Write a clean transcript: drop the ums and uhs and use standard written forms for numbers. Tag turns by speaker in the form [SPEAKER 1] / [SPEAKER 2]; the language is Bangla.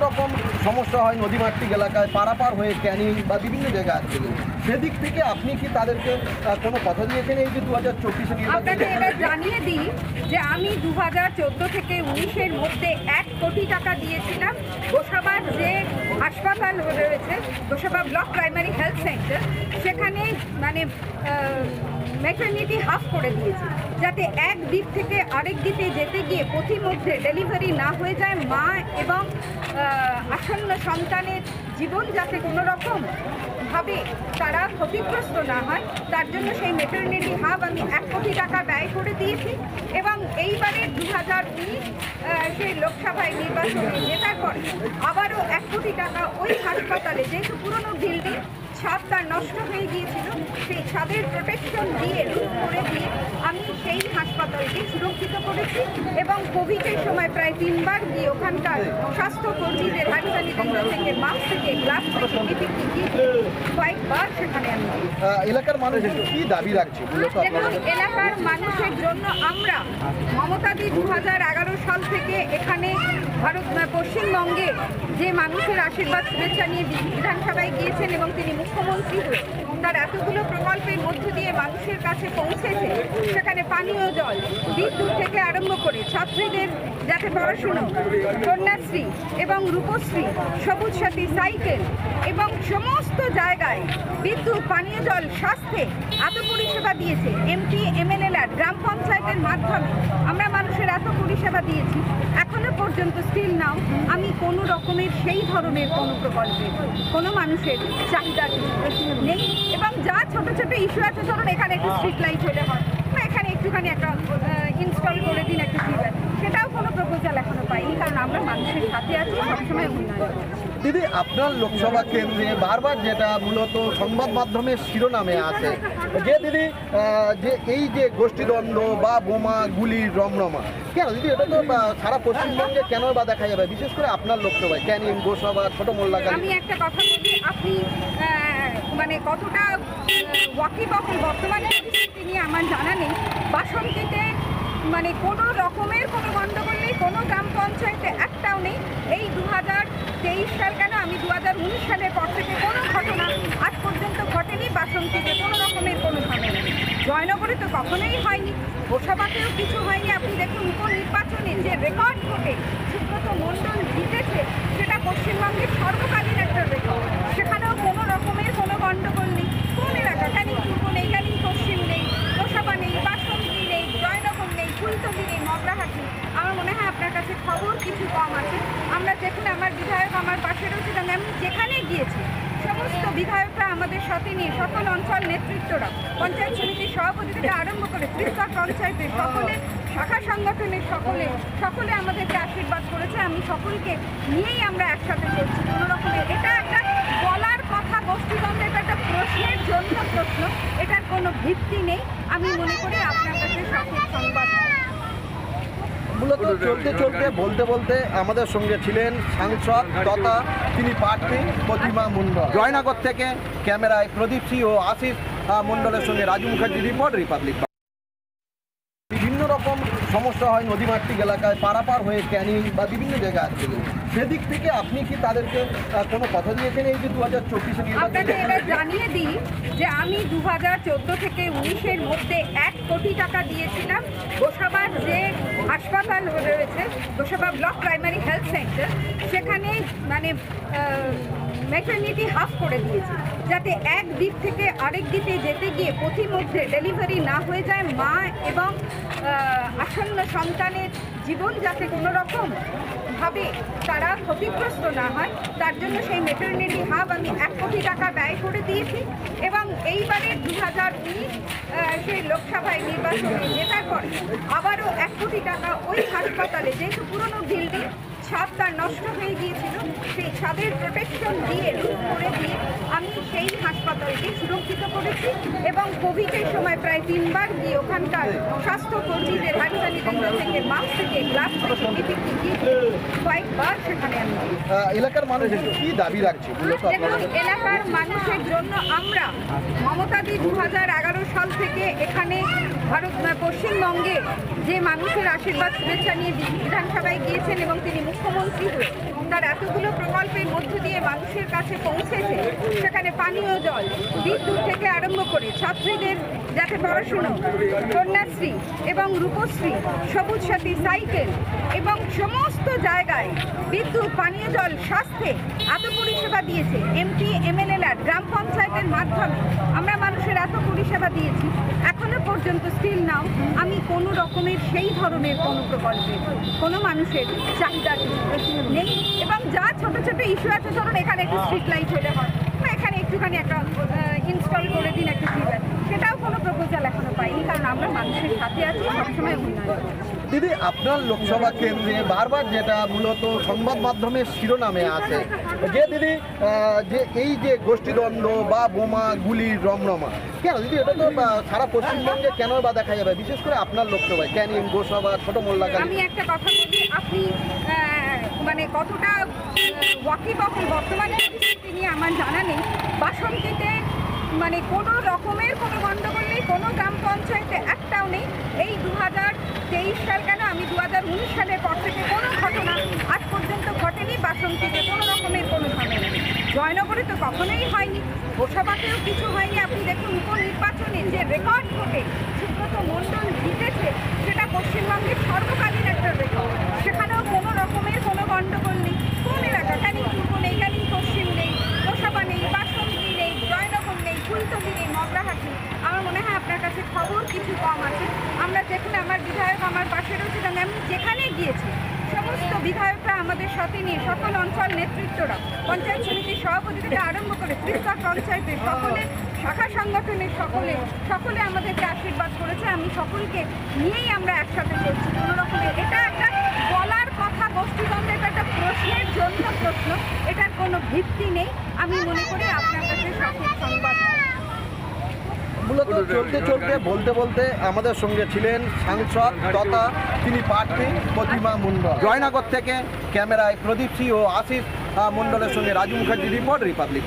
[SPEAKER 1] রকম সমস্যা হয় নদীমাতৃক এলাকায় পারাপার হয়ে ক্যানিং বা বিভিন্ন জায়গায় আসছে, সেদিক থেকে আপনি কি তাদেরকে কোনো কথা দিয়েছেন এই যে 2024-এ
[SPEAKER 2] আপনাকে এবার জানিয়ে দিই যে আমি 2014 থেকে 19-এর মধ্যে 1 কোটি টাকা দিয়েছিলাম গোসাবার যে হাসপাতাল রয়েছে, Gosaba block primary health centre, সেখানে মানে ম্যাটারনিটি হাফ করে দিয়েছি, যাতে এক দ্বীপ থেকে আরেক দ্বীপে যেতে গিয়ে পথিমধ্যে ডেলিভারি না হয়ে যায়, মা এবং আসন্ন সন্তানের জীবন যাতে কোনো রকম ভাবে তারা ক্ষতিগ্রস্ত না হয়, তার জন্য সেই ম্যাটারনিটি হাব আমি 1 কোটি টাকা ব্যয় করে দিয়েছি। এবং এইবারের 2019 সেই লোকসভায় নির্বাচনে জেতার পরে আবারও 1 কোটি টাকা ওই হাসপাতালে, যেহেতু পুরনো বিল্ডিং, ছাদ তার নষ্ট হয়ে গিয়েছিল, সেই ছাদের প্রোটেকশন দিয়ে রুফ করে দিয়ে আমি সেই হাসপাতালকে সুরক্ষিত করেছি এবং কোভিডের সময় প্রায় 3 বার গিয়ে ওখানকার স্বাস্থ্যকর্মীদের হ্যান্ড স্যানিটাইজার থেকে, মাস্ক থেকে, গ্লাভস থেকে পিপিই কিট কয়েকবার সেখানে আমি
[SPEAKER 1] এলাকার মানুষ কি দাবি রাখছে?
[SPEAKER 2] দেখুন, এলাকার মানুষের জন্য আমরা মমতাদি 2011 সাল থেকে এখানে পশ্চিমবঙ্গে যে মানুষের আশীর্বাদ শুভেচ্ছা নিয়ে বিধানসভায় গিয়েছেন এবং তিনি মুখ্যমন্ত্রী হয়ে তার এতগুলো প্রকল্পের মধ্য দিয়ে মানুষের কাছে পৌঁছেছে, সেখানে পানীয় জল, বিদ্যুৎ থেকে আরম্ভ করে ছাত্রীদের যাতে পড়াশুনো, কন্যাশ্রী এবং রূপশ্রী, সবুজ সাথী, সাইকেল এবং সমস্ত জায়গায় বিদ্যুৎ, পানীয় জল, স্বাস্থ্যে এত পরিষেবা দিয়েছে। এমপি এমএলএরা গ্রাম পঞ্চায়েতের মাধ্যমে আমরা মানুষের এত পরিষেবা দিয়েছি, এখনো পর্যন্ত স্টিল নাও আমি কোনো রকমের সেই ধরনের কোনো প্রকল্পে কোনো মানুষের চাহিদা নেই। এবং যা ছোট ছোট ইস্যু আছে, ধরুন এখানে একটু স্ট্রিট লাইট হলে হয় বা এখানে একটুখানি একটা ইনস্টল করে দিন একটা টিউবওয়েল, সেটাও কোনো প্রপোজাল এখনো পাইনি, কারণ আমরা মানুষের সাথে আছি, সবসময় উন্নয়ন।
[SPEAKER 1] দিদি, আপনার লোকসভা কেন্দ্রে বারবার যেটা মূলত সংবাদ মাধ্যমের শিরোনামে আছে যে দিদি যে এই যে গোষ্ঠীদ্বন্দ্ব বা বোমা, গুলি, রমরমা, কেন দিদি এটা তো সারা পশ্চিমবঙ্গে কেন বা দেখা যাবে, বিশেষ করে আপনার লোকসভায় ক্যানিং, গোসাবা, ছোট মোল্লাকালী?
[SPEAKER 2] আমি একটা কথা বলি, আপনি মানে কতটা ওয়াকিবহাল বর্তমান পরিস্থিতি নিয়ে আমার জানা নেই। বাসন্তীতে মানে কোনো রকমের কোনো গণ্ডগোল নেই, কোনো গ্রাম পঞ্চায়েতে একটাও নেই। এই 2023 সাল কেন, আমি 2019 সালের পর থেকে কোনো ঘটনা আজ পর্যন্ত ঘটেনি বাসন্তীতে, কোনো রকমের কোনো ঝামেলা। জয়নগরে তো কখনোই হয়নি, গোসাবাতেও কিছু হয়নি। আপনি দেখুন, উপনির্বাচনে যে রেকর্ড ভোটে সুব্রত মণ্ডল জিতেছে, সেটা পশ্চিমবঙ্গের সর্বকালীন একটা রেকর্ড। সেখানেও কোনো রকমের কোনো গণ্ডগোল নেই। কোন এলাকা, ক্যানিং পূর্ব নেই, ক্যানিং পশ্চিম নেই, গোসাবা নেই, বাসন্তী নেই, জয়নগর নেই, ফুলতলি নেই, মগরাহাটি। আমার মনে হয় আপনার কাছে খবর কিছু কম আছে। আমরা যেখানে, আমার বিধায়ক আমার পাশে রয়েছে, আমি যেখানে গিয়েছি সমস্ত বিধায়করা আমাদের সাথে নিয়ে, সকল অঞ্চল নেতৃত্বরা, পঞ্চায়েত সমিতির সভাপতি থেকে আরম্ভ করে ত্রিস্তর পঞ্চায়েতের সকলে, শাখা সংগঠনের সকলে আমাদেরকে আশীর্বাদ করেছে। আমি সকলকে নিয়েই আমরা একসাথে চলছি। কোনো রকমের এটা একটা বলার কথা, গোষ্ঠীদ্বন্দ্ব, এটা একটা প্রশ্নের জন্য প্রশ্ন, এটার কোনো ভিত্তি নেই। আমি মনে করি আপনার কাছে সঠিক সংবাদ।
[SPEAKER 1] মূলত চলতে চলতে বলতে বলতে আমাদের সঙ্গে ছিলেন সাংসদ তথা তিনি প্রার্থী প্রতিমা মণ্ডল। জয়নগর থেকে ক্যামেরায় প্রদীপ সিং ও আশিস মণ্ডলের সঙ্গে রাজু মুখার্জি, রিপোর্ট, রিপাবলিক। বিভিন্ন রকম সমস্যা হয় নদীমাতৃক এলাকায় পারাপার হয়ে ক্যানিং বা বিভিন্ন জায়গায় আসছে, সেদিক থেকে আপনি কি তাদেরকে কোনো কথা দিয়েছেন এই যে 2024-এ?
[SPEAKER 2] আপনাকে এবার জানিয়ে দিই যে আমি 2014 থেকে 19-এর মধ্যে 1 কোটি টাকা দিয়েছিলাম গোসাবার যে হাসপাতাল রয়েছে, Gosaba block primary health centre, সেখানে মানে ম্যাটারনিটি হাফ করে দিয়েছি, যাতে এক দ্বীপ থেকে আরেক দ্বীপে যেতে গিয়ে পথিমধ্যে ডেলিভারি না হয়ে যায়, মা এবং আসন্ন সন্তানের জীবন যাতে কোনো রকম ভাবে তারা ক্ষতিগ্রস্ত না হয়, তার জন্য সেই ম্যাটারনিটি হাব আমি 1 কোটি টাকা ব্যয় করে দিয়েছি। এবং এইবারের 2019 সেই লোকসভায় নির্বাচনে জেতার পরে আবারও 1 কোটি টাকা ওই হাসপাতালে, যেহেতু পুরনো বিল্ডিং, ছাদ তার নষ্ট হয়ে গিয়েছিল, সেই ছাদের প্রোটেকশন দিয়ে রুফ করে দিয়ে আমি সেই হাসপাতালকে সুরক্ষিত করেছি এবং কোভিডের সময় প্রায় 3 বার গিয়ে ওখানকার স্বাস্থ্যকর্মীদের হ্যান্ড স্যানিটাইজার থেকে, মাস্ক থেকে, গ্লাভস থেকে পিপিই কিট কয়েকবার সেখানে আমি
[SPEAKER 1] এলাকার মানুষ কি দাবি রাখছে?
[SPEAKER 2] দেখুন, এলাকার মানুষের জন্য আমরা মমতাদি 2011 সাল থেকে এখানে পশ্চিমবঙ্গে যে মানুষের আশীর্বাদ শুভেচ্ছা নিয়ে বিধানসভায় গিয়েছেন এবং তিনি মুখ্যমন্ত্রী হয়ে তার এতগুলো মানুষের কাছে পৌঁছেছে, সেখানে পানীয় জল, বিদ্যুৎ থেকে আরম্ভ করে ছাত্রীদের যাতে পড়াশুনো, কন্যাশ্রী এবং রূপশ্রী, সবুজ সাথী, সাইকেল এবং সমস্ত জায়গায় বিদ্যুৎ, পানীয় জল, স্বাস্থ্যে এত পরিষেবা দিয়েছে। এমপি এমএলএরা গ্রাম পঞ্চায়েতের মাধ্যমে আমরা মানুষের এত পরিষেবা দিয়েছি, এখনো পর্যন্ত স্টিল নাও আমি কোনো রকমের সেই ধরনের কোনো প্রকল্পে কোনো মানুষের চাহিদা নেই। এবং যা ছোট ছোট ইস্যু আছে, ধরুন এখানে একটু স্ট্রিট লাইট হলে হয় বা এখানে একটুখানি একটা ইনস্টল করে দিন একটা টিউবওয়েল, সেটাও কোনো প্রপোজাল এখনো পাইনি, কারণ আমরা মানুষের সাথে আছি, সবসময় উন্নয়ন করছি।
[SPEAKER 1] দিদি, আপনার লোকসভা কেন্দ্রে বারবার যেটা মূলত সংবাদ মাধ্যমের শিরোনামে আছে যে দিদি যে এই যে গোষ্ঠীদ্বন্দ্ব বা বোমা গুলি রমরমা, কেন দিদি এটা তো সারা পশ্চিমবঙ্গে কেন বা দেখা যাবে, বিশেষ করে আপনার লোকসভায় ক্যানিং, গোসাবা, ছোট মোল্লাকালী?
[SPEAKER 2] আমি একটা কথা বলি, আপনি মানে কতটা ওয়াকিবহাল বর্তমানে পরিস্থিতি নিয়ে আমার জানা নেই। বাসন্তীতে মানে কোনো রকমের কোনো গণ্ডগোল নেই, কোনো গ্রাম পঞ্চায়েতে একটাও নেই। এই 2023 সাল কেন, আমি 2019 সালের পর থেকে কোনো ঘটনা আজ পর্যন্ত ঘটেনি বাসন্তীতে, কোনো রকমের কোনো ঝামেলা নেই। জয়নগরে তো কখনোই হয়নি, গোসাবাতেও কিছু হয়নি। আপনি দেখুন উপনির্বাচনে যে রেকর্ড ভোটে সুব্রত মণ্ডল জিতেছে, সেটা পশ্চিমবঙ্গের সর্বকালীন একটা রেকর্ড। সেখানেও কোনো রকমের কোনো গণ্ডগোল নেই। কোন এলাকা, ক্যানিং পূর্ব নেই, ক্যানিং পশ্চিম নেই, গোসাবা নেই, বাসন্তী নেই, জয়নগর নেই, ফুলতলি নেই, মগরাহাট নেই। আমার মনে হয় আপনার কাছে খবর কিছু কম আছে। আমরা যেখানে আমার বিধায়ক আমার পাশে রয়েছে, আমি যেখানে গিয়েছি সমস্ত বিধায়করা আমাদের সাথে নিয়ে, সকল অঞ্চল নেতৃত্বরা, পঞ্চায়েত সমিতির সভাপতি থেকে আরম্ভ করে ত্রিস্তর পঞ্চায়েতের সকলে, শাখা সংগঠনের সকলে আমাদেরকে আশীর্বাদ করেছে। আমি সকলকে নিয়েই আমরা একসাথে চলছি। কোনো রকমের এটা একটা বলার কথা, গোষ্ঠীদ্বন্দ্ব, এটা একটা প্রশ্নের জন্য প্রশ্ন, এটার কোনো ভিত্তি নেই। আমি মনে করি আপনার কাছে সঠিক সংবাদ।
[SPEAKER 1] মূলত চলতে চলতে বলতে বলতে আমাদের সঙ্গে ছিলেন সাংসদ তথা তিনি প্রার্থী প্রতিমা মণ্ডল। জয়নগর থেকে ক্যামেরায় প্রদীপ সিং ও আশিস মণ্ডলের সঙ্গে রাজু মুখার্জি, রিপোর্ট, রিপাবলিক।